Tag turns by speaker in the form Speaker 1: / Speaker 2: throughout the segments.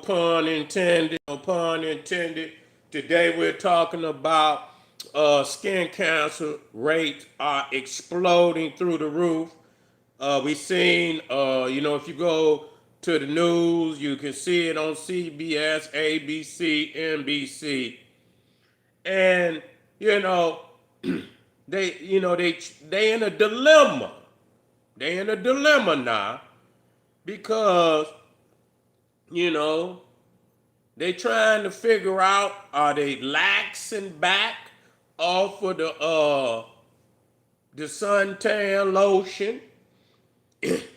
Speaker 1: pun intended, no pun intended. Today we're talking about skin cancer rates are exploding through the roof. We've seen, if you go to the news, you can see it on CBS, ABC, NBC, and you know, they in a dilemma. They in a dilemma now because you know they trying to figure out, are they laxing back off of the suntan lotion?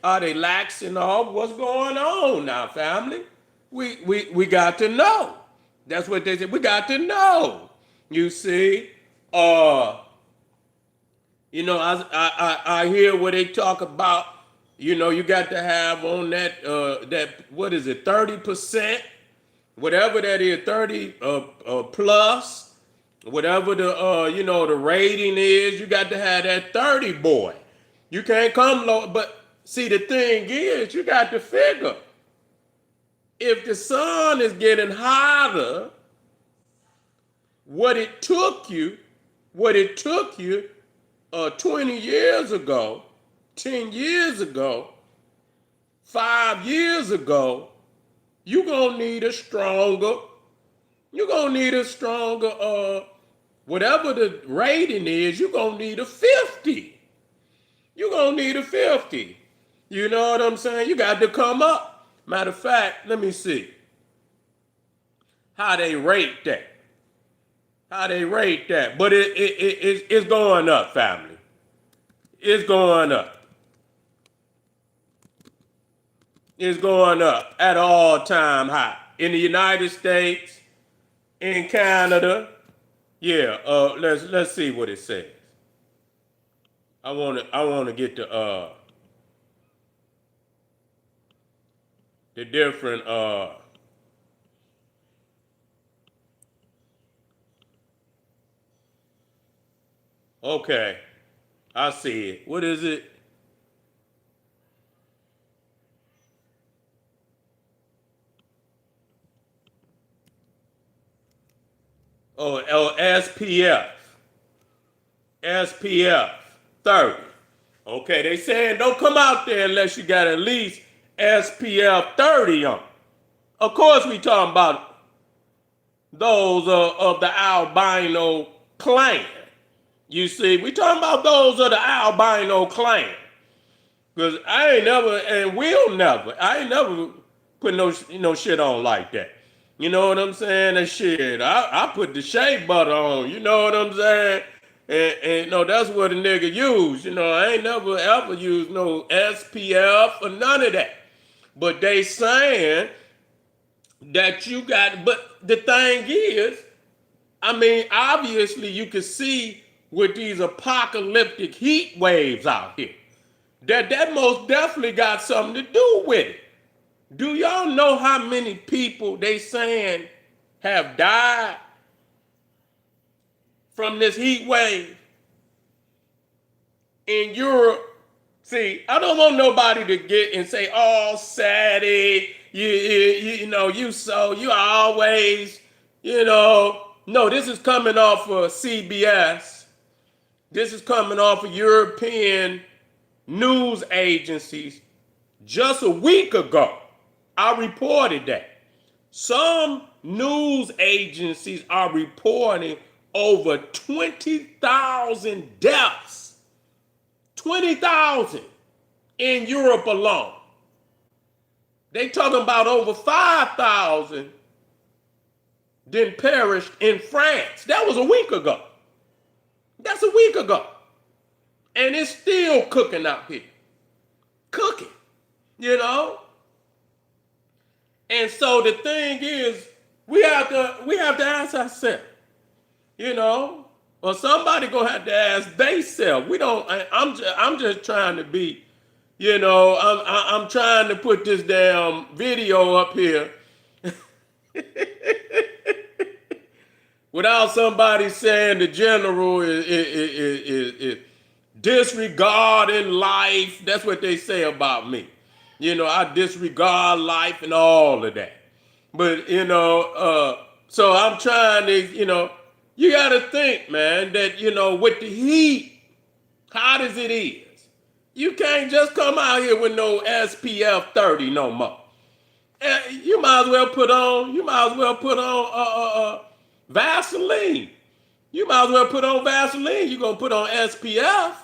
Speaker 1: Are they laxing off? What's going on now, family? We got to know. That's what they said. We got to know. You see, I hear where they talk about. You got to have on that what is it, 30%, whatever that is, 30 plus, whatever the rating is. You got to have that 30, boy. You can't come low. But see, the thing is, you got to figure, if the sun is getting hotter, what it took you 20 years ago, 10 years ago, 5 years ago, you're gonna need a stronger, whatever the rating is, you're gonna need a 50. You're gonna need a 50. You know what I'm saying? You got to come up. Matter of fact, let me see how they rate that. But it's going up, family. It's going up. It's going up at all-time high. In the United States, in Canada, yeah. Let's see what it says. I wanna get the different okay. I see it. What is it? SPF. SPF 30. Okay, they saying don't come out there unless you got at least SPF 30 on. Of course, we talking about those of the albino clan. You see, we talking about those of the albino clan. Because I ain't never, and I ain't never put no shit on like that. You know what I'm saying? And shit, I put the shea butter on. You know what I'm saying? And no, that's what a nigga use. I ain't never ever used no SPF or none of that. But they saying that you got, but the thing is, I mean, obviously you can see with these apocalyptic heat waves out here, that most definitely got something to do with it. Do y'all know how many people they saying have died from this heat wave in Europe? See, I don't want nobody to get and say, "Oh, Sadie, you always, No, this is coming off of CBS. This is coming off of European news agencies. Just a week ago, I reported that some news agencies are reporting over 20,000 deaths. 20,000 in Europe alone. They talking about over 5,000 then perished in France. That was a week ago. That's a week ago. And it's still cooking out here. Cooking, And so the thing is, we have to ask ourselves, or somebody gonna have to ask theyself. We don't. I'm just trying to be, I'm trying to put this damn video up here without somebody saying the general is disregarding life. That's what they say about me. I disregard life and all of that. But, so I'm trying to, you got to think, man, that, with the heat, hot as it is, you can't just come out here with no SPF 30 no more. You might as well put on Vaseline. You might as well put on Vaseline. You're going to put on SPF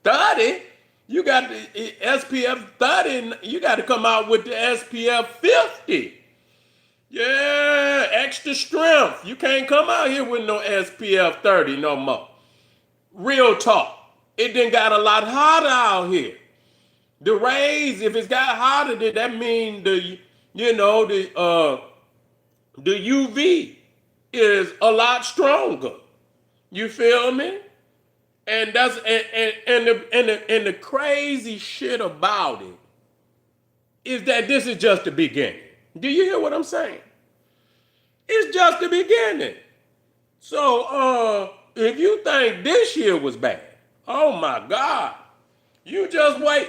Speaker 1: 30. You got the SPF 30. You got to come out with the SPF 50. Yeah, extra strength. You can't come out here with no SPF 30 no more. Real talk. It done got a lot hotter out here. The rays, if it's got hotter, then that means the UV is a lot stronger. You feel me? And that's and the crazy shit about it is that this is just the beginning. Do you hear what I'm saying? It's just the beginning. So if you think this year was bad, oh my God, you just wait.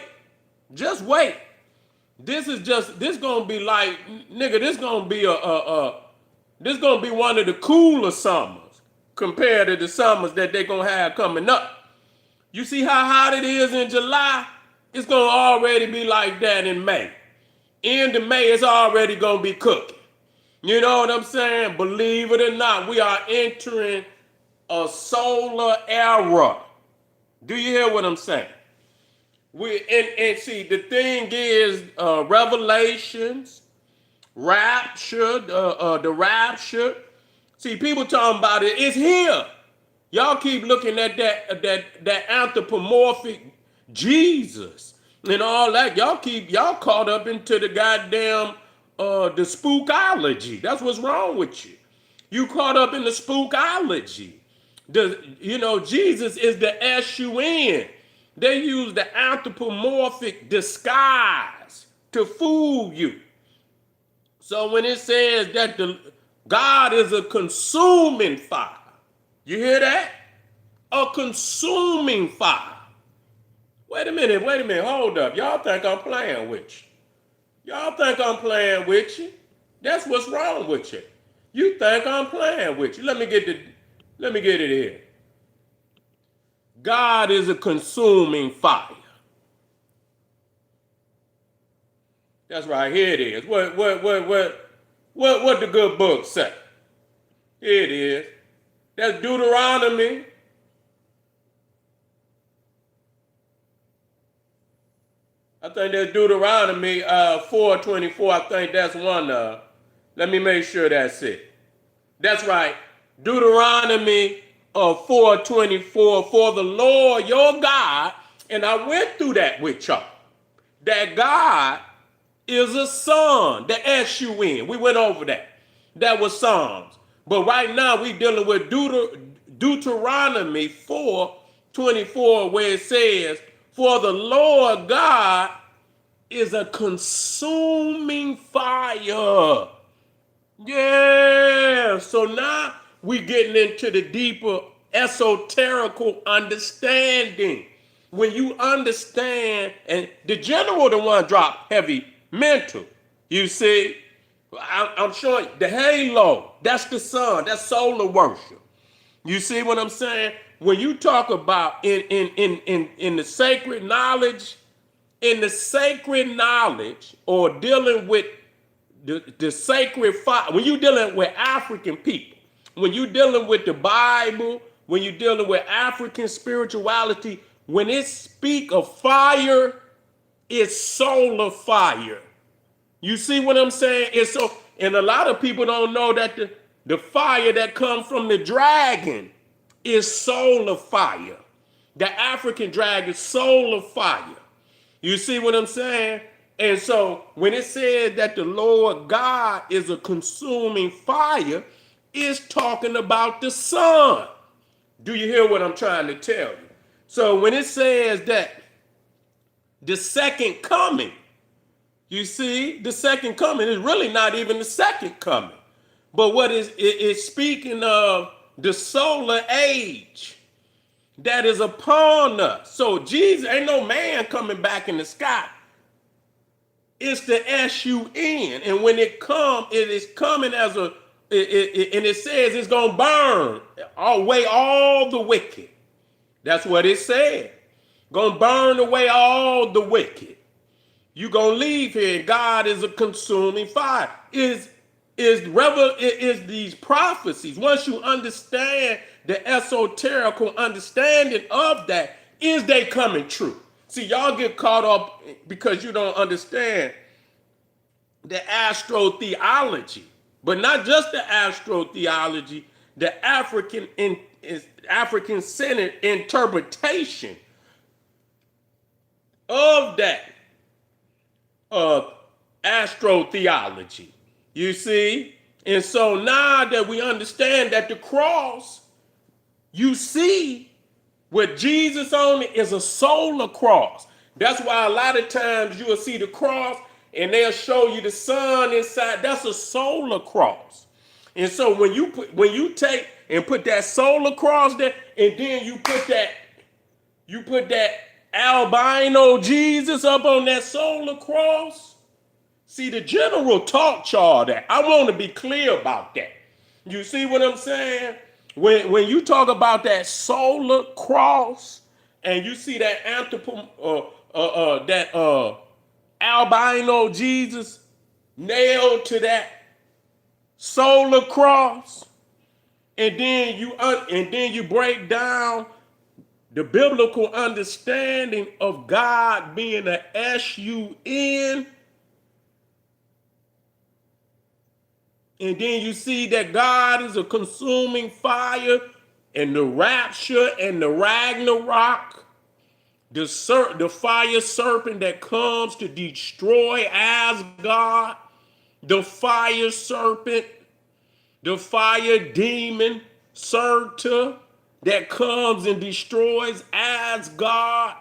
Speaker 1: Just wait. This gonna be like, nigga, this gonna be one of the cooler summers compared to the summers that they're gonna have coming up. You see how hot it is in July? It's gonna already be like that in May. End of May, it's already gonna be cooking. You know what I'm saying? Believe it or not, we are entering a solar era. Do you hear what I'm saying? And see, the thing is, Revelations, rapture, the rapture. See, people talking about it. It's here. Y'all keep looking at that anthropomorphic Jesus and all that. Y'all caught up into the goddamn the spookology. That's what's wrong with you. You caught up in the spookology. Jesus is the S-U-N. They use the anthropomorphic disguise to fool you. So when it says that God is a consuming fire, you hear that? A consuming fire. Wait a minute, hold up. Y'all think I'm playing with you. That's what's wrong with you. You think I'm playing with you. Let me get it here. God is a consuming fire. That's right, here it is. What the good book say? Here it is. That's Deuteronomy. I think that's Deuteronomy 4:24. I think that's one. Let me make sure that's it. That's right. Deuteronomy 4:24. For the Lord your God, and I went through that with y'all. That God is a son. The S-U-N. We went over that. That was Psalms. But right now we dealing with Deuteronomy 4:24, where it says, for the Lord God is a consuming fire. Yeah. So now we getting into the deeper esoterical understanding. When you understand, and the general the one dropped heavy mental. You see, I'm showing the halo. That's the sun. That's solar worship. You see what I'm saying? When you talk about in the sacred knowledge, or dealing with the sacred fire, when you're dealing with African people, when you're dealing with the Bible, when you're dealing with African spirituality, when it speak of fire, it's solar fire. You see what I'm saying? And a lot of people don't know that the fire that comes from the dragon is solar fire. The African dragon is solar fire. You see what I'm saying? And so when it says that the Lord God is a consuming fire, it's talking about the sun. Do you hear what I'm trying to tell you? So when it says that the second coming, you see, the second coming is really not even the second coming. But what is speaking of the solar age that is upon us. So Jesus, ain't no man coming back in the sky. It's the S-U-N. And when it comes, it is coming as a, and it says it's going to burn away all the wicked. That's what it said. Going to burn away all the wicked. You're going to leave here, and God is a consuming fire. Is these prophecies, once you understand the esoterical understanding of that, is they coming true? See, y'all get caught up because you don't understand the astrotheology, but not just the astrotheology, the African-centered interpretation of that astrotheology. You see? And so now that we understand that the cross, you see, with Jesus on it is a solar cross. That's why a lot of times you will see the cross and they'll show you the sun inside. That's a solar cross. And so when you take and put that solar cross there, and then you put that albino Jesus up on that solar cross. See, the general taught y'all that. I want to be clear about that. You see what I'm saying? When you talk about that solar cross, and you see that albino Jesus nailed to that solar cross, and then you break down the biblical understanding of God being a S-U-N. And then you see that God is a consuming fire, and the rapture and the Ragnarok, the fire serpent that comes to destroy Asgard, the fire serpent, the fire demon, Surtur, that comes and destroys Asgard.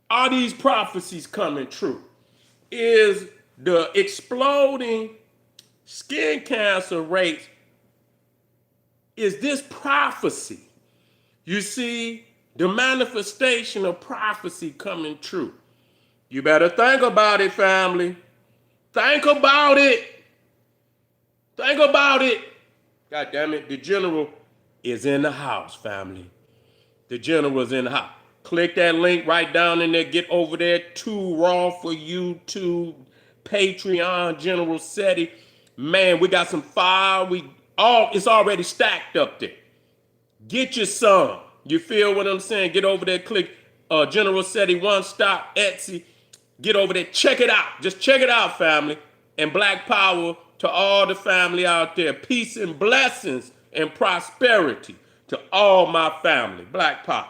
Speaker 1: Are these prophecies coming true? Is the exploding skin cancer rates, is this prophecy? You see, the manifestation of prophecy coming true. You better think about it, family. Think about it. Think about it. God damn it, the general is in the house, family. The general is in the house. Click that link right down in there. Get over there. Too Raw for YouTube, Patreon, generalseti. Man, we got some fire. It's already stacked up there. Get your some. You feel what I'm saying? Get over there, click generalseti One Stop Etsy. Get over there, check it out. Just check it out, family. And black power to all the family out there. Peace and blessings and prosperity to all my family. Black power.